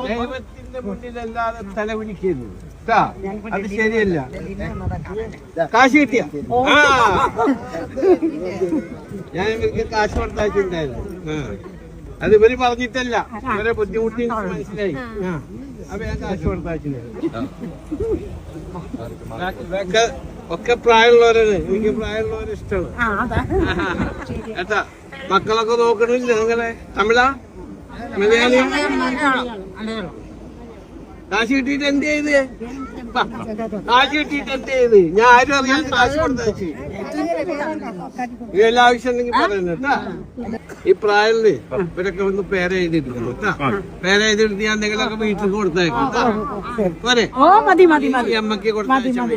ദൈവത്തിന്റെ മുന്നിലല്ലാതെ തലവിളിക്കുന്നു. അത് ശരിയല്ല. കാശ് കിട്ടിയ ഞാൻ ഇവർക്ക് കാശ് കൊടുത്തായിട്ടുണ്ടായിരുന്നു. അത് ഇവര് പറഞ്ഞിട്ടല്ല, ഇവരെ ബുദ്ധിമുട്ടി മനസ്സിലായി. അപ്പൊ ഞാൻ കാശ് കൊടുത്തായിട്ടുണ്ടായിരുന്നു. ഒക്കെ പ്രായമുള്ളവരാണ്. എനിക്ക് പ്രായമുള്ളവരെ ഇഷ്ടമാണ് കേട്ടാ. മക്കളൊക്കെ നോക്കണില്ല നിങ്ങളെ? തമിഴാ മലയാളി? കാശ് കിട്ടിയിട്ട് എന്ത് ചെയ്ത്? കാശ് കിട്ടിയിട്ട് എന്ത് ചെയ്ത്? ഞാൻ ആരും അറിയാൻ കാശ് കൊടുത്തേച്ച്. എല്ലാ ആവശ്യം ഉണ്ടെങ്കിൽ പറയുന്നു കേട്ടാ. ഈ പ്രായത്തില് ഇവരൊക്കെ ഒന്ന് പേരെഴുതിയിട്ടുണ്ട് കേട്ടാ. പേരെഴുതിയിട്ട് ഞാൻ എന്തെങ്കിലുമൊക്കെ വീട്ടിൽ കൊടുത്തേക്കും പോരെ? അമ്മക്ക് കൊടുത്തേച്ചാൽ